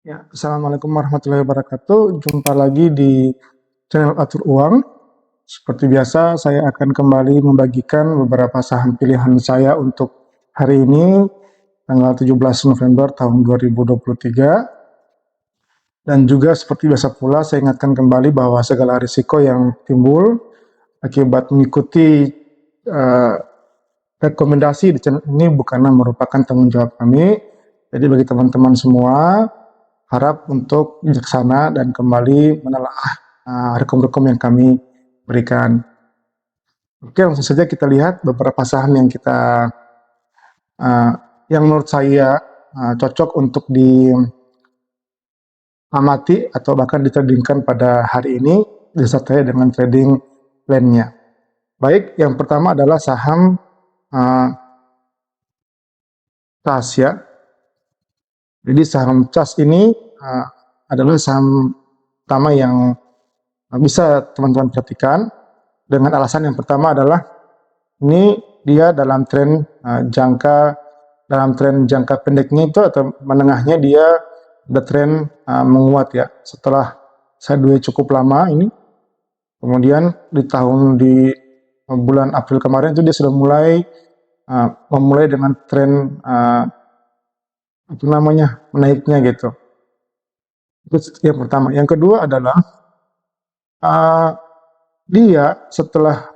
Ya, Assalamualaikum warahmatullahi wabarakatuh. Jumpa lagi di channel Atur Uang. Seperti biasa, saya akan kembali membagikan beberapa saham pilihan saya untuk hari ini, tanggal 17 November tahun 2023. Dan juga seperti biasa pula, saya ingatkan kembali bahwa segala risiko yang timbul akibat mengikuti eh, rekomendasi di channel ini bukanlah merupakan tanggung jawab kami. Jadi bagi teman-teman semua, harap untuk bijaksana dan kembali menelaah rekom-rekom yang kami berikan. Oke, langsung saja kita lihat beberapa saham yang yang menurut saya cocok untuk diamati atau bahkan ditradingkan pada hari ini disertai dengan trading plan-nya. Baik, yang pertama adalah saham CAS ya. Jadi saham CAS ini adalah saham pertama yang bisa teman-teman perhatikan dengan alasan yang pertama adalah ini dia dalam tren jangka pendeknya itu atau menengahnya dia ada tren menguat ya. Setelah sideways cukup lama ini, kemudian di bulan April kemarin itu dia sudah memulai dengan tren menaiknya gitu. Itu yang pertama. Yang kedua adalah dia setelah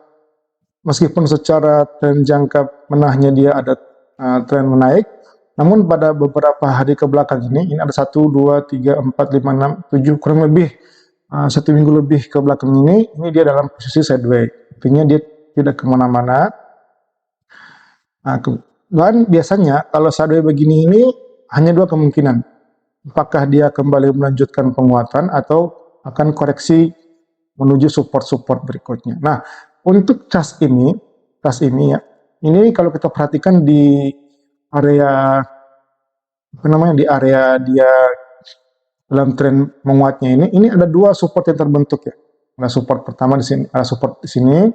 meskipun secara tren jangka menengahnya dia ada tren menaik, namun pada beberapa hari ke belakang ini ada 1, 2, 3, 4, 5, 6, 7 kurang lebih 1 minggu lebih ke belakang ini dia dalam posisi sideways. Artinya dia tidak kemana-mana. Dan biasanya kalau sideways begini ini hanya dua kemungkinan. Apakah dia kembali melanjutkan penguatan atau akan koreksi menuju support-support berikutnya. Nah, untuk CAS ini ya, ini kalau kita perhatikan di area dia dalam tren menguatnya ini ada dua support yang terbentuk ya. Ada support pertama di sini, ada support di sini,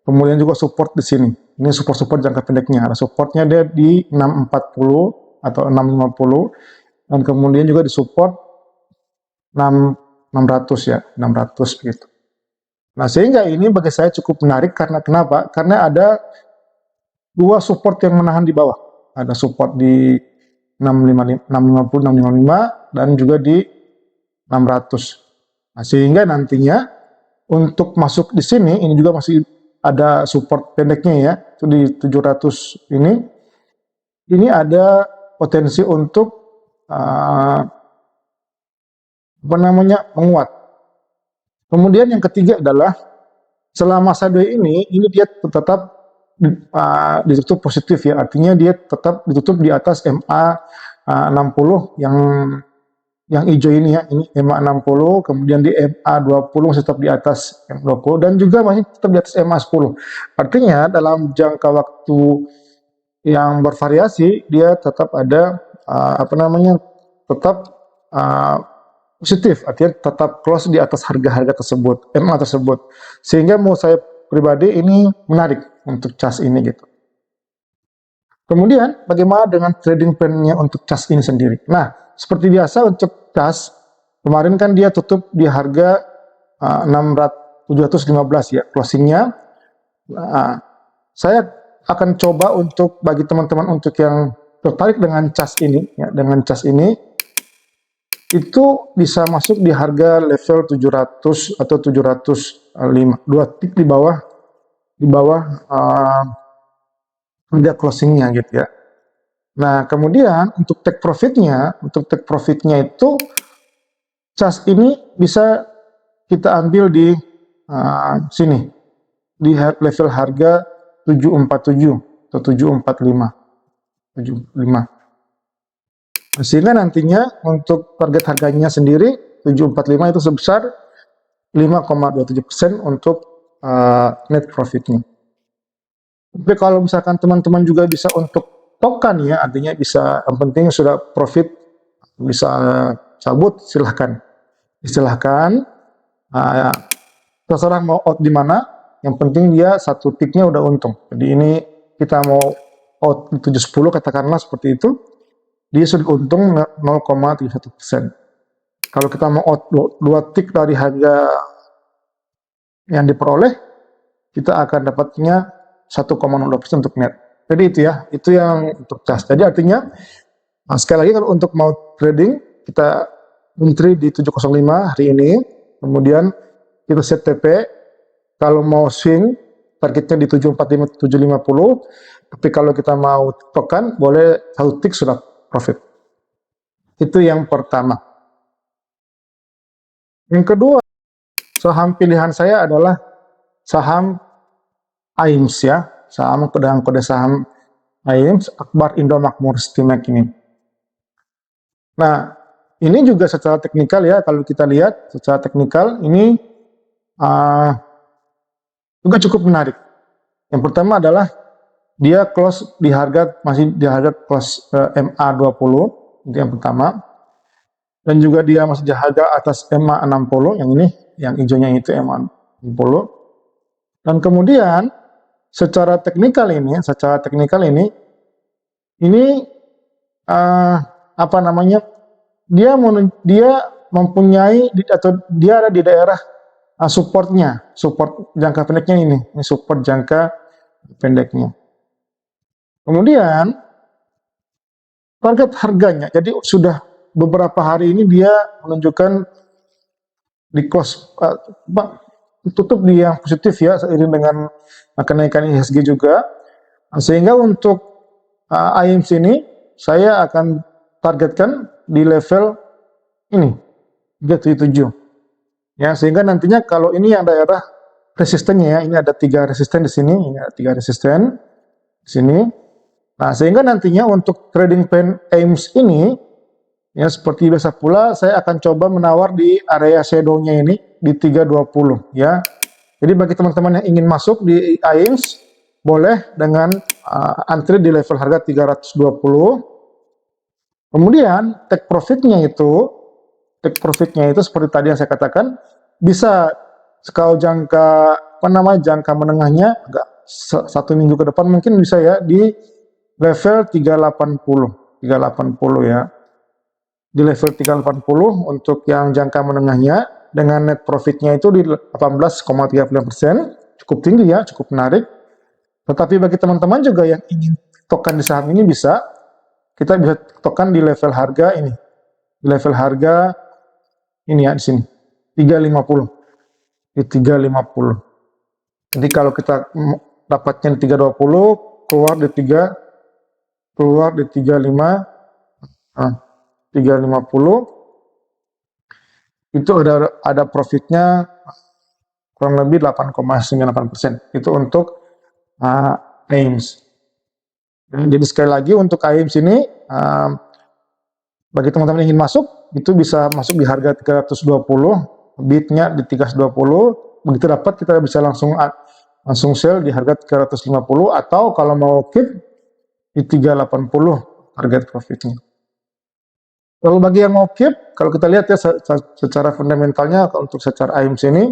kemudian juga support di sini. Ini support jangka pendeknya. Ada supportnya dia di 640 atau 650 dan kemudian juga di support 600 ya, 600 gitu. Nah, sehingga ini bagi saya cukup menarik karena kenapa? Karena ada dua support yang menahan di bawah. Ada support di 650, 655 dan juga di 600. Nah, sehingga nantinya untuk masuk di sini ini juga masih ada support pendeknya ya, itu di 700 ini. Ini ada potensi untuk menguat. Kemudian yang ketiga adalah selama sideways ini dia tetap ditutup positif ya, artinya dia tetap ditutup di atas MA 60 yang hijau ini ya, ini MA 60, kemudian di MA 20 masih tetap di atas MA 20 dan juga masih tetap di atas MA 10. Artinya dalam jangka waktu yang bervariasi dia tetap ada tetap positif, artinya tetap close di atas harga-harga tersebut, MA tersebut. Sehingga menurut saya pribadi ini menarik untuk CAS ini gitu. Kemudian bagaimana dengan trading plan-nya untuk CAS ini sendiri? Nah, seperti biasa untuk CAS kemarin kan dia tutup di harga 715 ya closingnya. Saya akan coba untuk bagi teman-teman untuk yang tertarik dengan CAS ini ya, dengan CAS ini itu bisa masuk di harga level 700 atau 705, 2 tick di bawah harga closingnya gitu ya. Nah, kemudian untuk take profitnya itu CAS ini bisa kita ambil di sini di level harga 747 atau 745. Sehingga nantinya untuk target harganya sendiri 745 itu sebesar 5,27% untuk net profitnya. Tapi kalau misalkan teman-teman juga bisa untuk token ya, artinya bisa, yang penting sudah profit bisa cabut, silahkan terserah mau out di mana, yang penting dia satu ticknya udah untung. Jadi ini kita mau out di 710 katakanlah seperti itu, dia sudah untung 0,31%. Kalau kita mau out 2 tick dari harga yang diperoleh, kita akan dapatnya 1,02% untuk net. Jadi itu ya, itu yang untuk cas. Jadi artinya, sekali lagi kalau untuk mau trading, kita entry di 705 hari ini, kemudian kita set TP, kalau mau swing, targetnya di 745, 750, tapi kalau kita mau token, boleh 1 tick sudah profit. Itu yang pertama. Yang kedua, saham pilihan saya adalah saham AIMS ya, saham dengan kode saham AIMS, Akbar Indo Makmur Stimek ini. Nah, ini juga secara teknikal ya, kalau kita lihat secara teknikal, ini juga cukup menarik. Yang pertama adalah dia close di harga, masih di harga close MA20, itu yang pertama. Dan juga dia masih di harga atas MA60, yang ini, yang hijaunya itu MA60. Dan kemudian secara teknikal ini, apa namanya? Dia mempunyai atau dia ada di daerah supportnya, support jangka pendeknya ini support jangka pendeknya. Kemudian target harganya, jadi sudah beberapa hari ini dia menunjukkan di close tutup di yang positif ya, seiring dengan kenaikan IHSG juga, sehingga untuk AIMS ini saya akan targetkan di level ini 377 ya, sehingga nantinya kalau ini yang daerah resistennya ya, ini ada 3 resisten di sini, ini ada 3 resisten di sini. Nah, sehingga nantinya untuk trading plan AIMS ini ya, seperti biasa pula saya akan coba menawar di area shadow-nya ini di 320 ya. Jadi bagi teman-teman yang ingin masuk di AIMS, boleh dengan antri di level harga 320. Kemudian take profitnya itu seperti tadi yang saya katakan, bisa kalau jangka jangka menengahnya agak 1 minggu ke depan mungkin bisa ya di level 380 ya. Di level 380 untuk yang jangka menengahnya, dengan net profitnya itu di 18,39%, cukup tinggi ya, cukup menarik. Tetapi bagi teman-teman juga yang ingin token di saham ini kita bisa token di level harga ini, di level harga ini ya, di sini 350, di 350. Jadi kalau kita dapatnya di 320, keluar di 350, itu ada profitnya kurang lebih 8,98%. Itu untuk AIMS. Jadi sekali lagi untuk AIMS ini, bagi teman-teman yang ingin masuk, itu bisa masuk di harga 320, bidnya di 320, begitu dapat kita bisa langsung sell di harga 350, atau kalau mau keep di 380 target profitnya. Lalu bagi yang mau keep, kalau kita lihat ya secara fundamentalnya untuk secara AIMS ini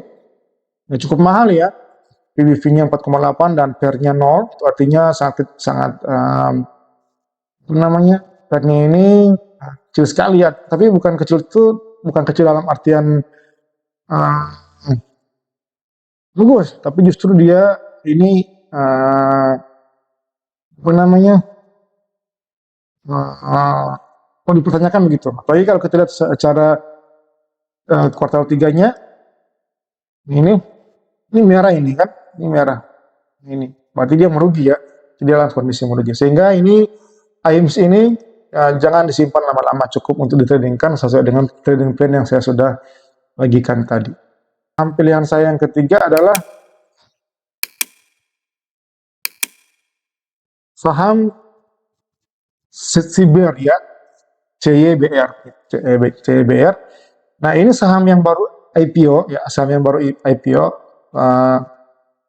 ya cukup mahal ya. PBV-nya 4,8 dan PER-nya 0, itu artinya sangat PER-nya ini kecil sekali ya. Tapi bukan kecil dalam artian bagus, tapi justru dia ini mau dipertanyakan begitu. Apalagi kalau kita lihat secara kuartal 3-nya, ini merah ini kan, ini merah. Ini berarti dia merugi ya. Jadi dalam kondisi merugi. Sehingga ini AIMS ini jangan disimpan lama-lama, cukup untuk ditradingkan sesuai dengan trading plan yang saya sudah bagikan tadi. Pilihan saya yang ketiga adalah saham CYBR ya, CYBR. Nah, ini saham yang baru IPO ya, saham yang baru IPO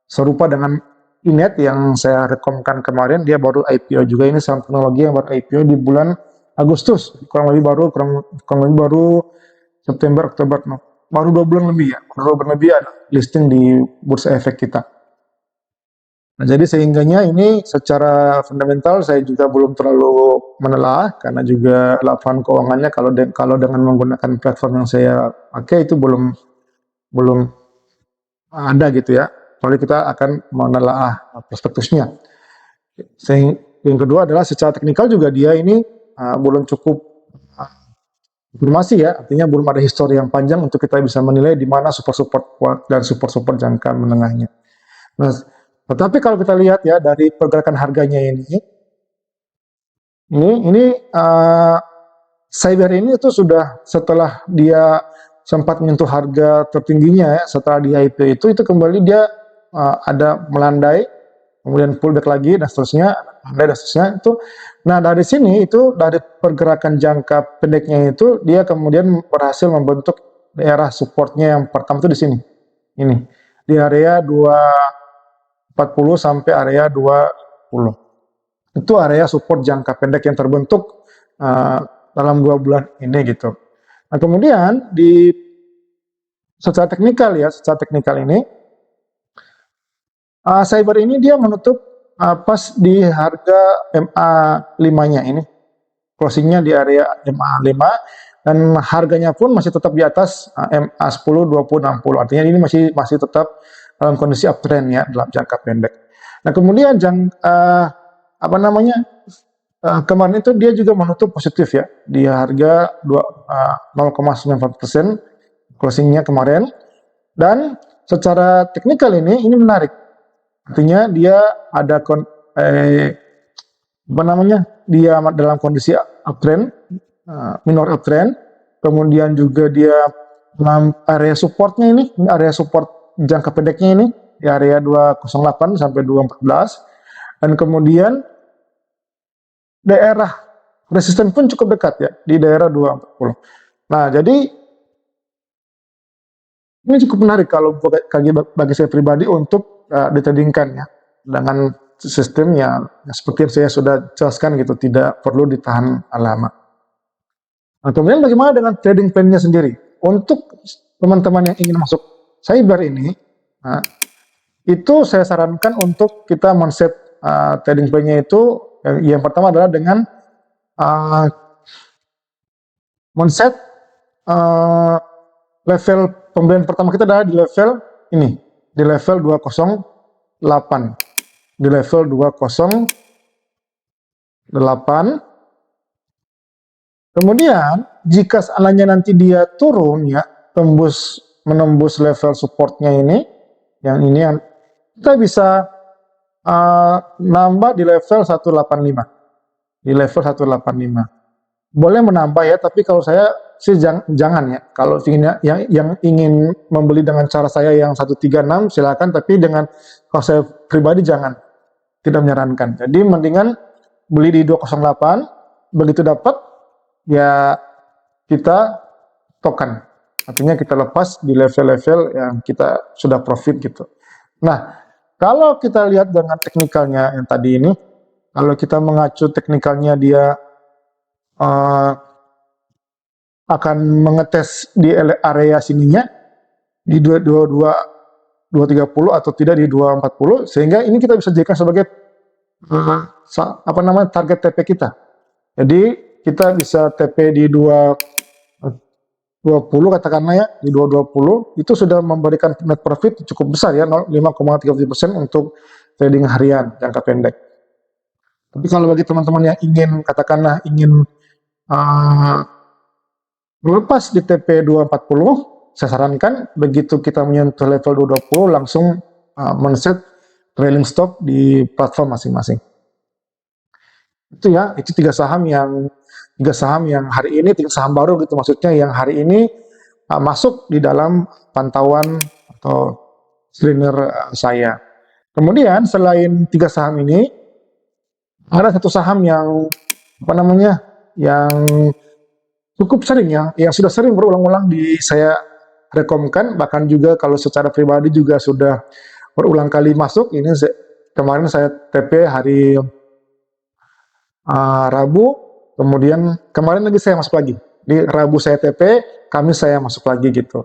serupa dengan Inet yang saya rekomkan kemarin, dia baru IPO juga. Ini saham teknologi yang baru IPO di bulan Agustus, kurang lebih baru September, Oktober, baru 2 bulan lebih ya, baru 2 bulan lebih ada listing di Bursa Efek kita. Nah, jadi sehingganya ini secara fundamental saya juga belum terlalu menelaah karena juga laporan keuangannya kalau dengan menggunakan platform yang saya pakai itu belum belum ada gitu ya. Soalnya kita akan menelaah prospektusnya. Yang kedua adalah secara teknikal juga dia ini belum cukup informasi ya, artinya belum ada histori yang panjang untuk kita bisa menilai di mana support-support dan support-support jangka menengahnya. Nah, tetapi kalau kita lihat ya dari pergerakan harganya ini Cyber ini itu sudah setelah dia sempat menyentuh harga tertingginya ya, setelah di IPO itu kembali dia ada melandai, kemudian pullback lagi dan seterusnya, itu. Nah dari sini itu dari pergerakan jangka pendeknya itu dia kemudian berhasil membentuk daerah supportnya yang pertama itu di sini, ini di area 240 sampai area 20. Itu area support jangka pendek yang terbentuk dalam 2 bulan ini gitu. Nah kemudian secara teknikal ini Cyber ini dia menutup pas di harga MA5-nya ini. Closingnya di area MA5 dan harganya pun masih tetap di atas MA10, 20, 60. Artinya ini masih tetap dalam kondisi uptrend ya dalam jangka pendek. Nah kemudian kemarin itu dia juga menutup positif ya di harga 0,94% closingnya kemarin, dan secara teknikal ini menarik, artinya dia ada dia dalam kondisi uptrend, minor uptrend, kemudian juga dia dalam area supportnya ini area support jangka pendeknya ini di area 208 sampai 214, dan kemudian daerah resisten pun cukup dekat ya di daerah 240. Nah jadi ini cukup menarik kalau bagi saya pribadi untuk ditradingkan ya dengan sistem yang seperti yang saya sudah jelaskan gitu, tidak perlu ditahan lama. Nah, kemudian bagaimana dengan trading plan-nya sendiri? Untuk teman-teman yang ingin masuk Cyber ini, itu saya sarankan untuk kita men-set trading plan-nya itu yang pertama adalah dengan men-set level pembelian pertama kita adalah di level ini, di level 208. Di level 208. Kemudian jika seandainya nanti dia turun ya, menembus level supportnya ini, yang kita bisa nambah di level 185. Di level 185. Boleh menambah ya, tapi kalau saya sih jangan ya. Kalau yang ingin membeli dengan cara saya yang 136 silakan, tapi kalau saya pribadi jangan, tidak menyarankan. Jadi mendingan beli di 208, begitu dapat ya kita token, artinya kita lepas di level-level yang kita sudah profit gitu. Nah kalau kita lihat dengan teknikalnya yang tadi ini, kalau kita mengacu teknikalnya dia akan mengetes di area sininya di 230 atau tidak di 240, sehingga ini kita bisa jadikan sebagai target TP kita. Jadi kita bisa TP di 220 katakanlah ya, di 220 itu sudah memberikan net profit cukup besar ya, 5,37% untuk trading harian jangka pendek. Tapi kalau bagi teman-teman yang ingin melepas di TP 240, saya sarankan begitu kita menyentuh level 220 langsung men-set trailing stop di platform masing-masing. Itu ya, itu tiga saham yang hari ini, tiga saham baru gitu maksudnya, yang hari ini masuk di dalam pantauan atau screener saya. Kemudian selain tiga saham ini, ada satu saham yang yang cukup sering yang sudah sering berulang-ulang saya rekomkan, bahkan juga kalau secara pribadi juga sudah berulang kali masuk. Ini kemarin saya TP hari Rabu, kemudian kemarin lagi saya masuk lagi. Di Rabu saya TP, Kamis saya masuk lagi gitu.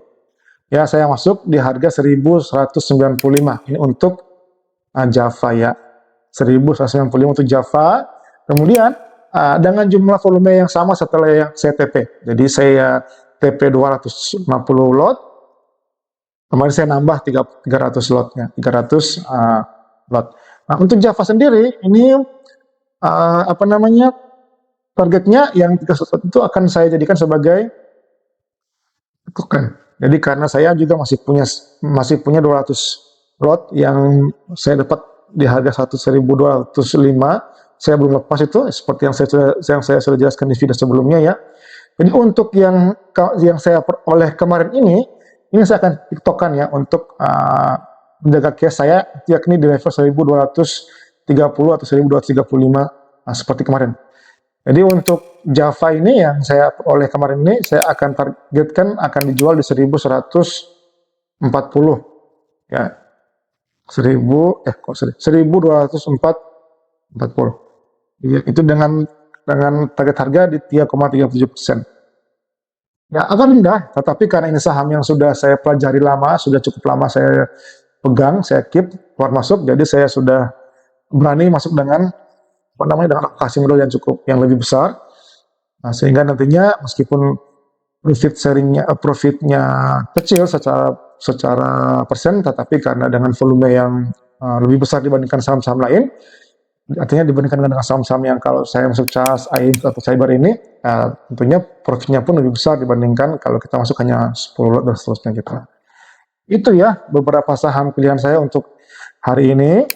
Ya, saya masuk di harga 1195. Ini untuk Java ya, 1195 untuk Java. Kemudian dengan jumlah volume yang sama setelah yang saya TP. Jadi saya TP 250 lot, kemarin saya nambah 300 lotnya, 300 lot. Nah, untuk Java sendiri ini apa namanya, targetnya yang 300 lot itu akan saya jadikan sebagai token. Jadi karena saya juga masih punya 200 lot yang saya dapat di harga 1.205, saya belum lepas itu seperti yang saya sudah jelaskan di video sebelumnya ya. Jadi untuk yang saya peroleh kemarin ini saya akan tiktokan ya untuk menjaga cash saya, yakni di level 1.230 atau 1.235 seperti kemarin. Jadi untuk Java ini yang saya peroleh kemarin ini, saya akan targetkan akan dijual di 1.140 ya, 1.240. Ya, itu dengan target harga di 3,37%. Ya agak rendah, tetapi karena ini saham yang sudah saya pelajari lama, sudah cukup lama saya pegang, saya keep keluar masuk, jadi saya sudah berani masuk dengan dengan alokasi modal yang lebih besar. Nah, sehingga nantinya meskipun profitnya kecil secara persen, tetapi karena dengan volume yang lebih besar dibandingkan saham-saham lain, artinya dibandingkan dengan saham-saham yang kalau saya masuk CAS, AIB atau Cyber ini, tentunya profitnya pun lebih besar dibandingkan kalau kita masuk hanya 10 lot dan seterusnya gitu. Itu ya beberapa saham pilihan saya untuk hari ini.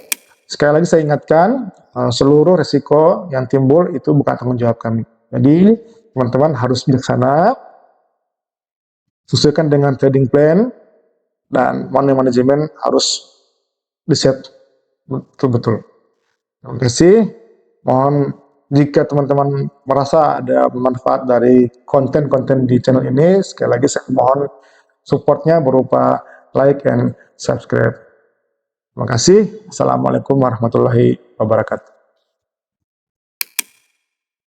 Sekali lagi saya ingatkan, seluruh risiko yang timbul itu bukan tanggung jawab kami. Jadi teman-teman harus bijaksana, sesuaikan dengan trading plan, dan money management harus di-set betul-betul. Terima kasih. Mohon jika teman-teman merasa ada manfaat dari konten-konten di channel ini, sekali lagi saya mohon supportnya berupa like and subscribe. Terima kasih. Assalamualaikum warahmatullahi wabarakatuh.